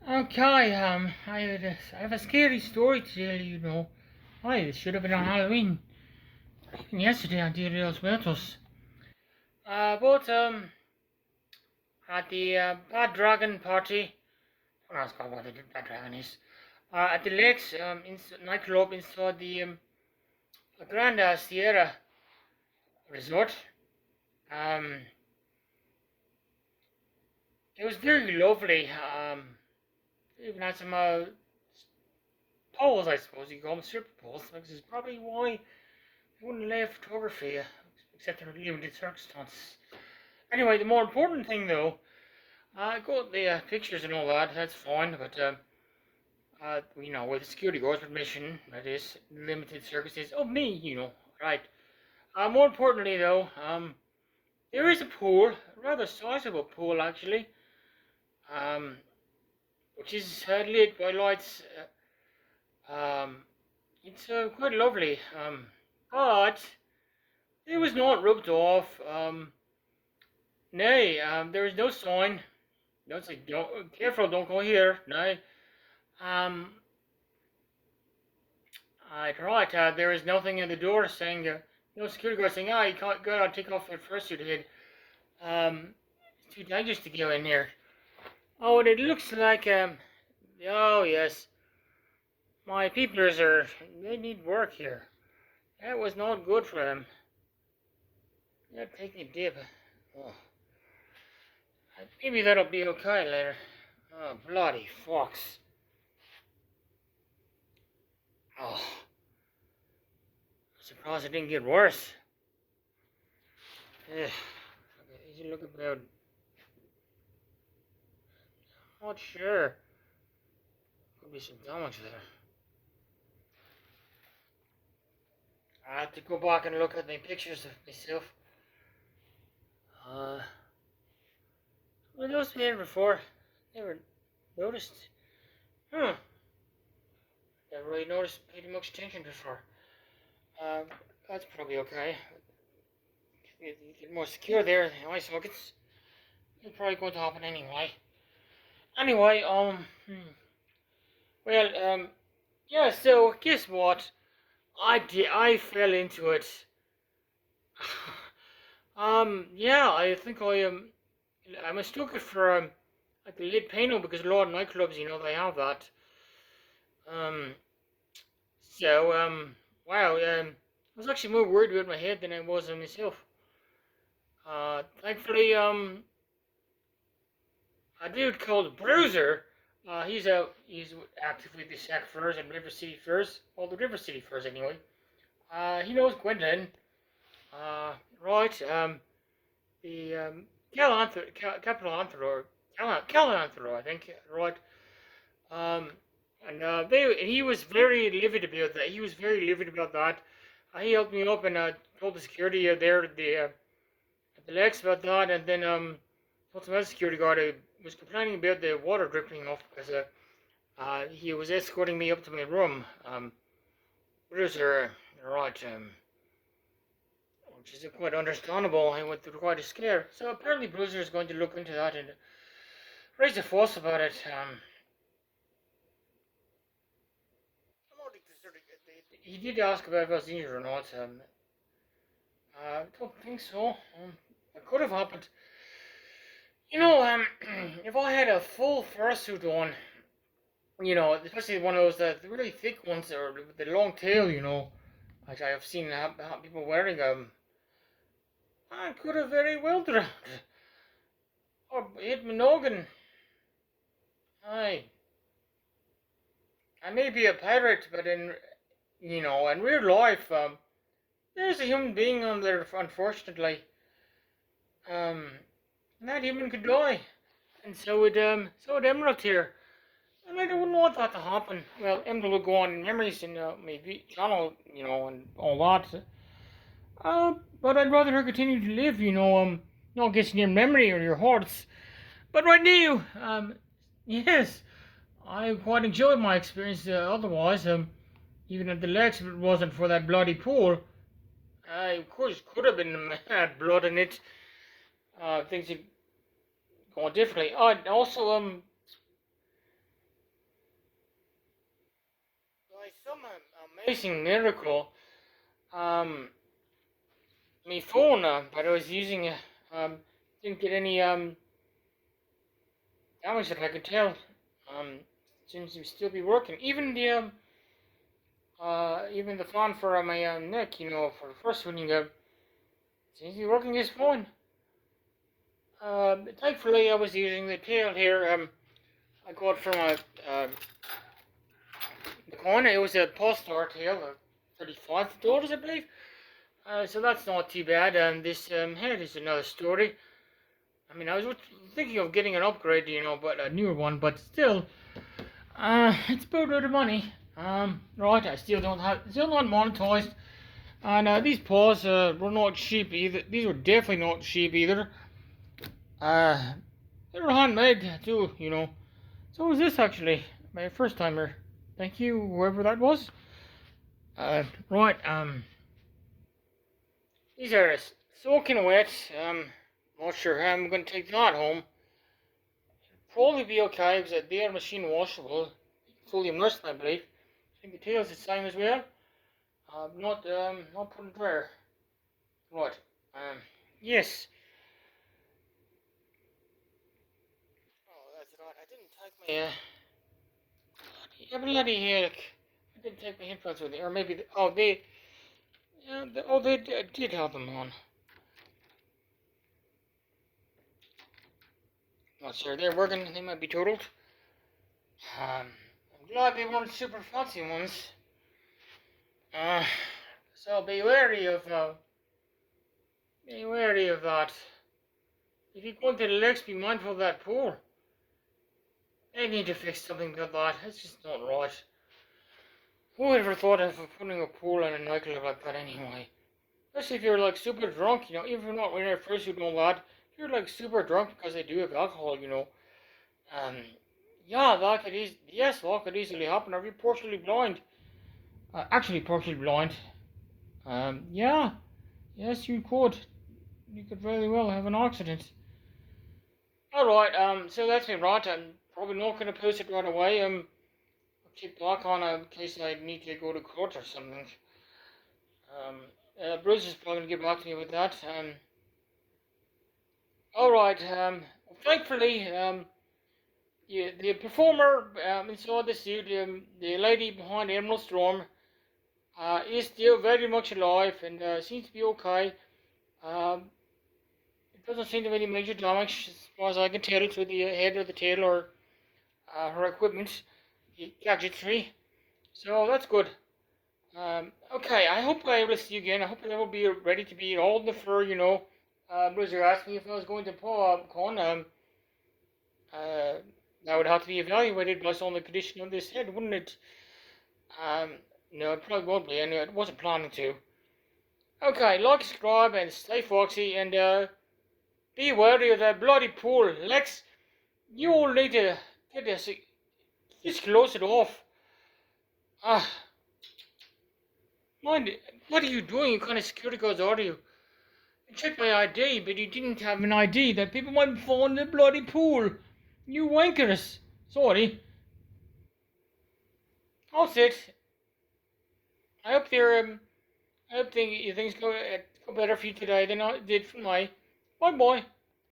Okay, I have a scary story to tell you, it should have been on Halloween. Even yesterday on Dia de los Muertos. But, at the Bad Dragon party, I don't know what the Bad Dragon is, at the Lex nightclub inside the Grand Sierra resort. Um, it was very lovely. Even had some poles, I suppose you call them, stripper poles, which is probably why I wouldn't allow photography, except in limited circumstances. Anyway, the more important thing though, I got the pictures and all that, that's fine, but with the security guard's permission, that is, limited circumstances of me, right. More importantly though, there is a pool, a rather sizable pool actually, um, which is lit by lights. It's quite lovely, but it was not rubbed off. Nay, there is no sign. Don't say, don't, careful, don't go here. Nay. Um, right, there is nothing in the door saying, no security guard saying, you can't go out, take off your fursuit head. It's too dangerous to go in here. Oh, and it looks like, oh yes, my peepers they need work here. That was not good for them. They're taking a dip. Oh. Maybe that'll be okay later. Oh, bloody fox. Oh. I'm surprised it didn't get worse. Ugh. Easy look about. I'm not sure. Could be some damage there. I have to go back and look at the pictures of myself. Were those here before? Never noticed. Never really noticed, paid much attention before. That's probably okay. Get more secure there in the eye sockets. It's probably going to happen anyway. Anyway, yeah, so guess what? I fell into it. Yeah, I think I mistook it for, like a lit panel because a lot of nightclubs, they have that. Wow, I was actually more worried about my head than I was on myself. Thankfully, a dude called Bruiser, he's active with the Sac Furs and River City Furs, well, the River City Furs anyway. He knows Gwendolyn, right, the, Capital Anthro, Calanthro, I think, right, he was very livid about that. He helped me up and told the security there at the Lex about that, and then told some other security guard who was complaining about the water dripping off because he was escorting me up to my room. Bruiser, right, which is quite understandable. I went through quite a scare. So apparently Bruiser is going to look into that and raise a fuss about it. He did ask about if I was injured or not. I don't think so. It could have happened. If I had a full fursuit on, especially one of those the really thick ones or with the long tail, like I have seen people wearing I could have very well drowned or hit my noggin. Aye, I may be a pirate, but in real life, there's a human being on there, unfortunately. And that human could die, and so would Emerald here. And I don't want that to happen. Well, Emerald will go on in memories in my channel, and all that. But I'd rather her continue to live, not get in your memory or your hearts. But right now, yes, I quite enjoyed my experience. Otherwise, even at the Lex, if it wasn't for that bloody pool, I of course could have been had blood in it. Things had gone differently. Also, amazing miracle. Um, my phone that I was using didn't get any damage that I could tell. Seems to still be working. Even the fan for my neck, for the first one, seems to be working just fine. Thankfully, I was using the tail here. I got from the corner. It was a Polestar tail, $35, I believe. So that's not too bad. And this head is another story. I mean, I was thinking of getting an upgrade, but a newer one. But still, it's about out of money. Right, I still not monetized. And these paws were not cheap either. These were definitely not cheap either. They were handmade too, So was this actually my first timer. Thank you, whoever that was. Right, these are soaking wet. Not sure how I'm going to take that home. Probably be okay because they are machine washable, fully immersed, I believe. I think the tail's the same as well. Not put in dryer. Right. Yes. Oh, that's right. I didn't take my bloody heck. I didn't take my headphones with me, or maybe they did have them on. Not sure they're working. They might be totaled. I'm glad they weren't super fancy ones. So be wary of that. If you go into the lakes, be mindful of that pool. They need to fix something about that. It's just not right. Who would ever thought of putting a pool in a nightclub like that anyway? Especially if you're like super drunk, even if you're not wearing a fursuit and all that. If you're like super drunk because they do have alcohol, yeah, that could easily happen. Are you partially blind? Actually, partially blind. Yeah, yes, you could. You could very well have an accident. Alright, so that's been right. I'm probably not going to post it right away. I'll keep back on in case I need to go to court or something. Bruce is probably going to get back to me with that. Alright, thankfully, the performer inside the suit, the lady behind Emerald Storm, is still very much alive and seems to be okay. It doesn't seem to be any major damage as far as I can tell to the head or the tail or her equipment, the gadgetry. So that's good. Okay, I hope I will see you again. I hope I will be ready to be all in the fur, Blizzard asked me if I was going to pull a con. That would have to be evaluated based on the condition of this head, wouldn't it? No, it probably won't be, and it wasn't planning to. Okay, like, subscribe, and stay foxy, and be wary of that bloody pool. Lex, you all need to get this, just close it off. Mind, what are you doing? What kind of security guards are you? You checked my ID, but you didn't have an ID that people might fall in the bloody pool. You wankers. Sorry. That's it. I hope things go better for you today than I did for me. Bye bye.